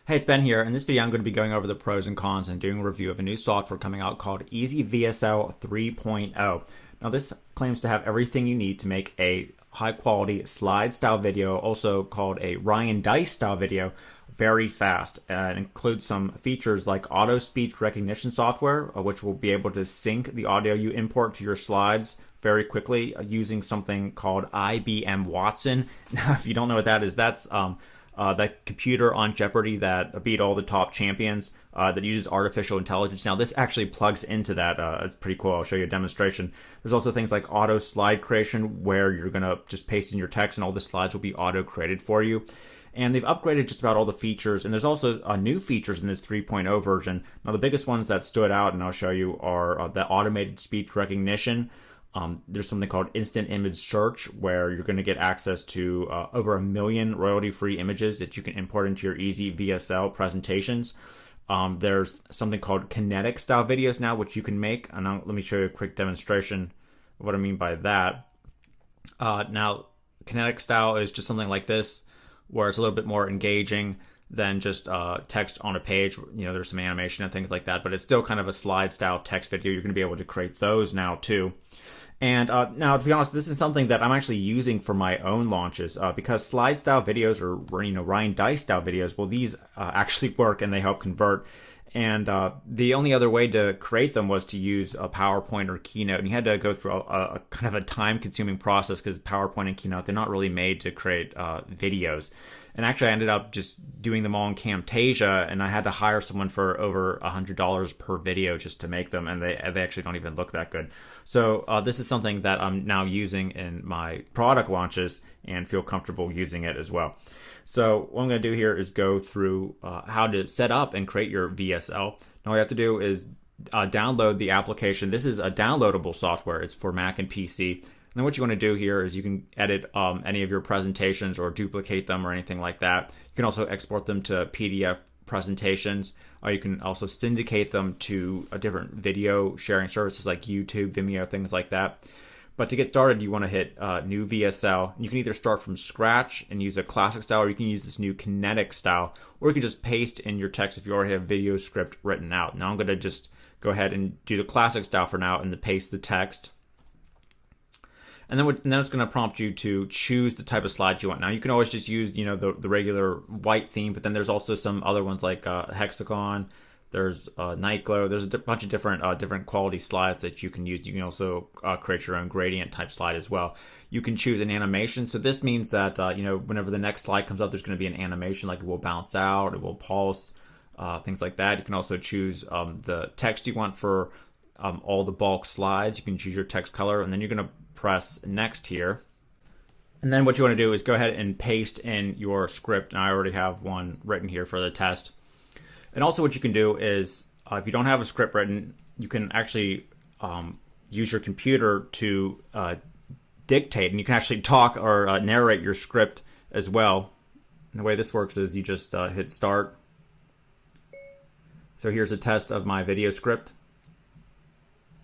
Hey, it's Ben here. In this video, I'm going to be going over the pros and cons and doing a review of a new software coming out called EasyVSL 3.0. Now, this claims to have everything you need to make a high-quality slide-style video, also called a Ryan Dice-style video, very fast. It includes some features like auto speech recognition software, which will be able to sync the audio you import to your slides very quickly using something called IBM Watson. Now, if you don't know what that is, that's that computer on Jeopardy that beat all the top champions that uses artificial intelligence. Now, this actually plugs into that. It's pretty cool. I'll show you a demonstration. There's also things like auto slide creation, where you're going to just paste in your text and all the slides will be auto created for you. And they've upgraded just about all the features. And there's also new features in this 3.0 version. Now, the biggest ones that stood out, and I'll show you, are the automated speech recognition. There's something called instant image search, where you're going to get access to over 1 million royalty-free images that you can import into your EasyVSL presentations. There's something called Kinetic Style videos now, which you can make. And let me show you a quick demonstration of what I mean by that. Now, Kinetic Style is just something like this, where it's a little bit more engaging than just text on a page. You know, there's some animation and things like that, but it's still kind of a slide style text video. You're going to be able to create those now too. And now, to be honest, this is something that I'm actually using for my own launches because slide style videos, or Ryan Dice style videos, well, these actually work and they help convert. And the only other way to create them was to use a PowerPoint or Keynote, and you had to go through a kind of a time-consuming process because PowerPoint and Keynote, they're not really made to create videos. And actually, I ended up just doing them all in Camtasia, and I had to hire someone for over $100 per video just to make them, and they actually don't even look that good. So this is something that I'm now using in my product launches and feel comfortable using it as well. So what I'm going to do here is go through how to set up and create your VSL. Now, all you have to do is download the application. This is a downloadable software. It's for Mac and PC. And then what you want to do here is you can edit any of your presentations or duplicate them or anything like that. You can also export them to PDF presentations. You can also syndicate them to different video sharing services like YouTube, Vimeo, things like that. But to get started, you want to hit New VSL. You can either start from scratch and use a classic style, or you can use this new Kinetic style, or you can just paste in your text if you already have video script written out. Now I'm going to just go ahead and do the classic style for now and then paste the text. And then it's going to prompt you to choose the type of slide you want. Now, you can always just use, the regular white theme, but then there's also some other ones like hexagon. There's night glow. There's a bunch of different quality slides that you can use. You can also create your own gradient type slide as well. You can choose an animation. So this means that whenever the next slide comes up, there's going to be an animation, like it will bounce out, it will pulse, things like that. You can also choose the text you want for all the bulk slides. You can choose your text color, and then you're going to press next here. And then what you want to do is go ahead and paste in your script. And I already have one written here for the test. And also what you can do is, if you don't have a script written, you can actually use your computer to dictate, and you can actually talk or narrate your script as well. And the way this works is you just hit start. So here's a test of my video script.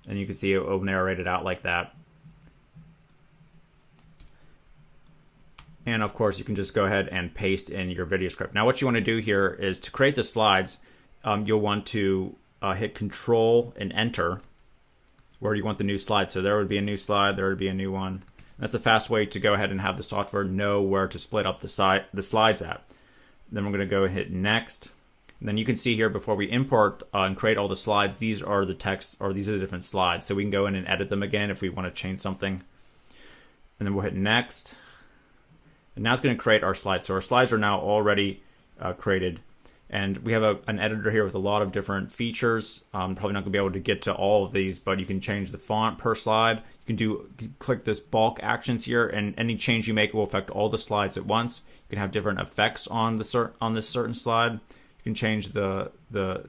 And you can see it will narrate it out like that. And of course, you can just go ahead and paste in your video script. Now, what you want to do here is to create the slides, you'll want to hit Control and Enter where you want the new slide. So there would be a new slide, there would be a new one. That's a fast way to go ahead and have the software know where to split up the slides at. Then we're going to go and hit Next. And then you can see here, before we import and create all the slides, these are the text, or these are the different slides. So we can go in and edit them again if we want to change something. And then we'll hit Next. And now it's going to create our slides. So our slides are now already created. And we have an editor here with a lot of different features. Probably not going to be able to get to all of these, but you can change the font per slide. You can click this bulk actions here, and any change you make will affect all the slides at once. You can have different effects on this certain slide. You can change the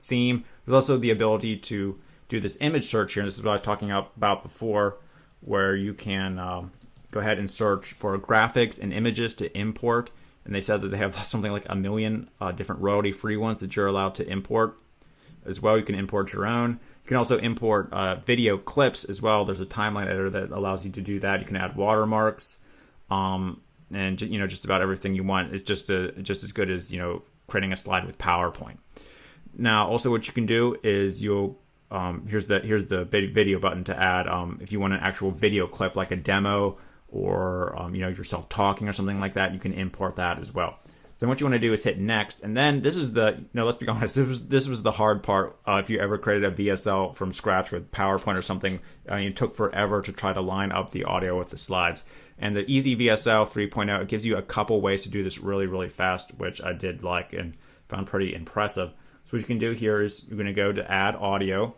theme. There's also the ability to do this image search here. And this is what I was talking about before, where you can go ahead and search for graphics and images to import. And they said that they have something like 1 million different royalty-free ones that you're allowed to import as well. You can import your own. You can also import video clips as well. There's a timeline editor that allows you to do that. You can add watermarks and just about everything you want. It's just as good as creating a slide with PowerPoint. Now, also what you can do is you'll here's the video button to add if you want an actual video clip like a demo or yourself talking or something like that. You can import that as well. So what you want to do is hit next, and then this is let's be honest, this was the hard part. If you ever created a VSL from scratch with PowerPoint or something, it took forever to try to line up the audio with the slides. And the EasyVSL 3.0, it gives you a couple ways to do this really, really fast, which I did like and found pretty impressive. So what you can do here is you're going to go to add audio.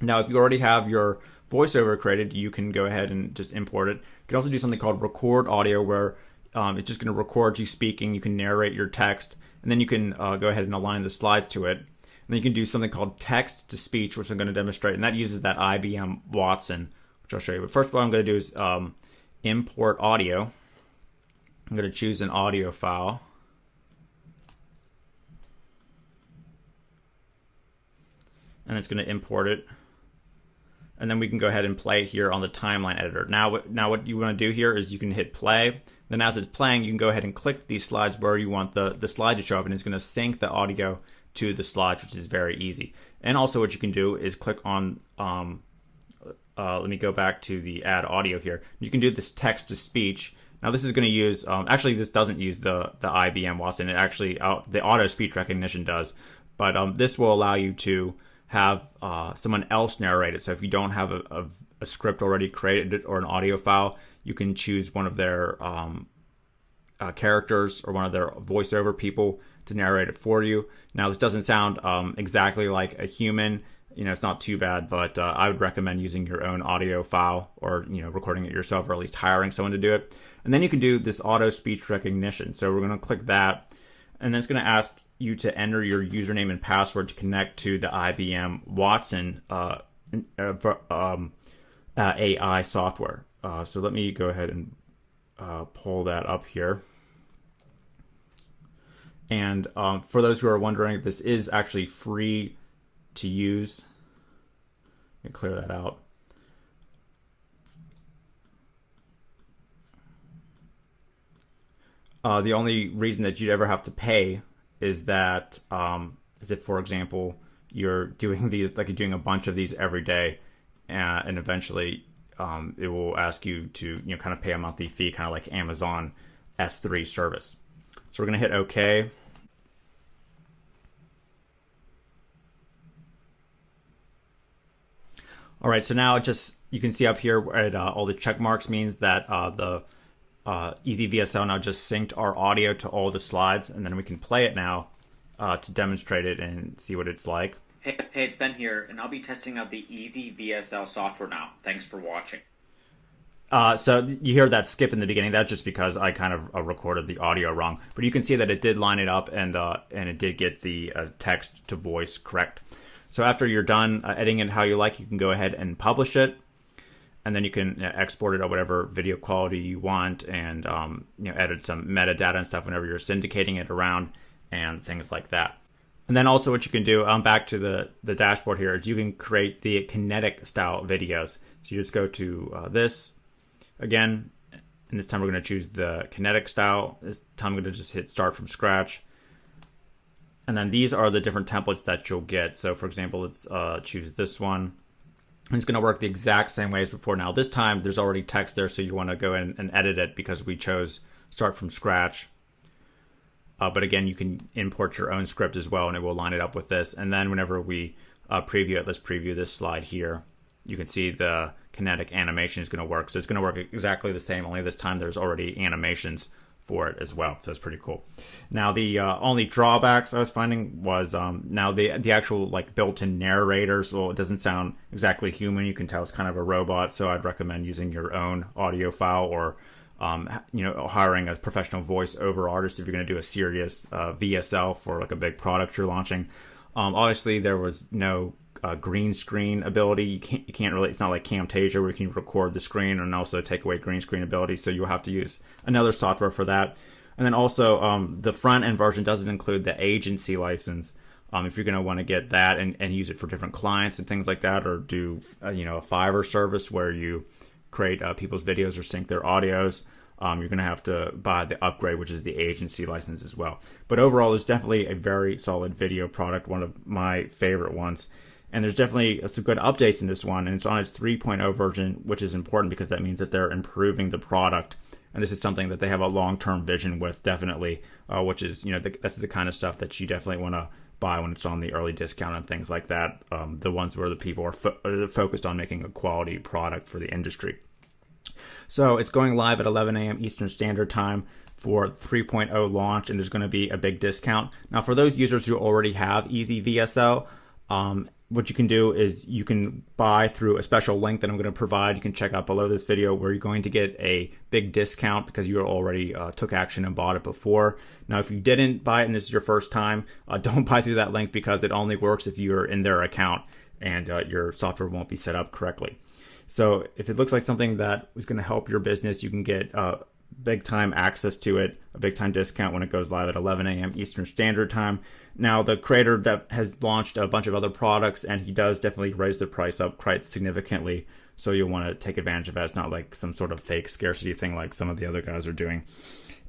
Now, if you already have your voiceover created, you can go ahead and just import it. You can also do something called record audio, where it's just going to record you speaking. You can narrate your text, and then you can go ahead and align the slides to it. And then you can do something called text to speech, which I'm going to demonstrate, and that uses that IBM Watson, which I'll show you. But first, what I'm going to do is import audio. I'm going to choose an audio file. And it's going to import it. And then we can go ahead and play it here on the timeline editor. Now what you want to do here is you can hit play. Then as it's playing, you can go ahead and click these slides where you want the slide to show up, and it's going to sync the audio to the slides, which is very easy. And also what you can do is click on, let me go back to the add audio here. You can do this text to speech. Now this is going to use, actually this doesn't use the IBM Watson. It actually, the auto speech recognition does. But this will allow you to have someone else narrate it. So if you don't have a script already created or an audio file, you can choose one of their characters or one of their voiceover people to narrate it for you. Now this doesn't sound exactly like a human. It's not too bad, but I would recommend using your own audio file, or recording it yourself, or at least hiring someone to do it. And then you can do this auto speech recognition. So we're going to click that, and then it's going to ask you to enter your username and password to connect to the IBM Watson AI software. So let me go ahead and pull that up here. And for those who are wondering, this is actually free to use. Let me clear that out. The only reason that you'd ever have to pay is that is if, for example, you're doing these, like you're doing a bunch of these every day, and eventually it will ask you to kind of pay a monthly fee, kind of like Amazon S3 service. So we're going to hit OK. All right, so now you can see up here where all the check marks means that the EasyVSL now just synced our audio to all the slides, and then we can play it now to demonstrate it and see what it's like. Hey, it's Ben here, and I'll be testing out the EasyVSL software now. Thanks for watching. So you hear that skip in the beginning. That's just because I kind of recorded the audio wrong. But you can see that it did line it up, and it did get the text to voice correct. So after you're done editing it how you like, you can go ahead and publish it. And then you can export it at whatever video quality you want, and edit some metadata and stuff whenever you're syndicating it around and things like that. And then also what you can do, back to the dashboard here, is you can create the Kinetic Style videos. So you just go to this again, and this time we're going to choose the Kinetic Style. This time I'm going to just hit Start from Scratch. And then these are the different templates that you'll get. So for example, let's choose this one. It's going to work the exact same way as before. Now this time there's already text there, so you want to go in and edit it because we chose Start from Scratch. But again, you can import your own script as well, and it will line it up with this. And then whenever we preview it, let's preview this slide here. You can see the kinetic animation is going to work. So it's going to work exactly the same, only this time there's already animations for it as well. So it's pretty cool. Now the only drawbacks I was finding was now the actual like built-in narrators. Well, it doesn't sound exactly human. You can tell it's kind of a robot. So I'd recommend using your own audio file, or hiring a professional voice-over artist if you're going to do a serious VSL for like a big product you're launching. Obviously, there was no green screen ability. You can't really. It's not like Camtasia where you can record the screen and also take away green screen ability. So you'll have to use another software for that. And then also the front end version doesn't include the agency license. If you're going to want to get that and use it for different clients and things like that, or do a Fiverr service where you create people's videos or sync their audios, you're going to have to buy the upgrade, which is the agency license as well. But overall, it's definitely a very solid video product, one of my favorite ones. And there's definitely some good updates in this one, and it's on its 3.0 version, which is important because that means that they're improving the product. And this is something that they have a long-term vision with, definitely, which is, that's the kind of stuff that you definitely want to buy when it's on the early discount and things like that. The ones where the people are focused on making a quality product for the industry. So it's going live at 11 a.m. Eastern Standard Time for 3.0 launch, and there's going to be a big discount. Now, for those users who already have EasyVSL, what you can do is you can buy through a special link that I'm going to provide. You can check out below this video where you're going to get a big discount because you already took action and bought it before. Now, if you didn't buy it and this is your first time, don't buy through that link because it only works if you're in their account and your software won't be set up correctly. So if it looks like something that is going to help your business, you can get big time access to it, a big time discount when it goes live at 11 a.m. Eastern Standard Time. Now, the creator has launched a bunch of other products, and he does definitely raise the price up quite significantly. So you'll want to take advantage of that. It's not like some sort of fake scarcity thing like some of the other guys are doing.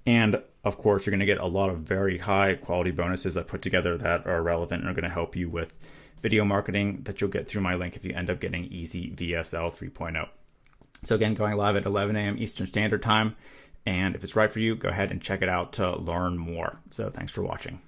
And of course, you're going to get a lot of very high quality bonuses that put together that are relevant and are going to help you with video marketing that you'll get through my link if you end up getting EasyVSL 3.0. So again, going live at 11 a.m. Eastern Standard Time. And if it's right for you, go ahead and check it out to learn more. So thanks for watching.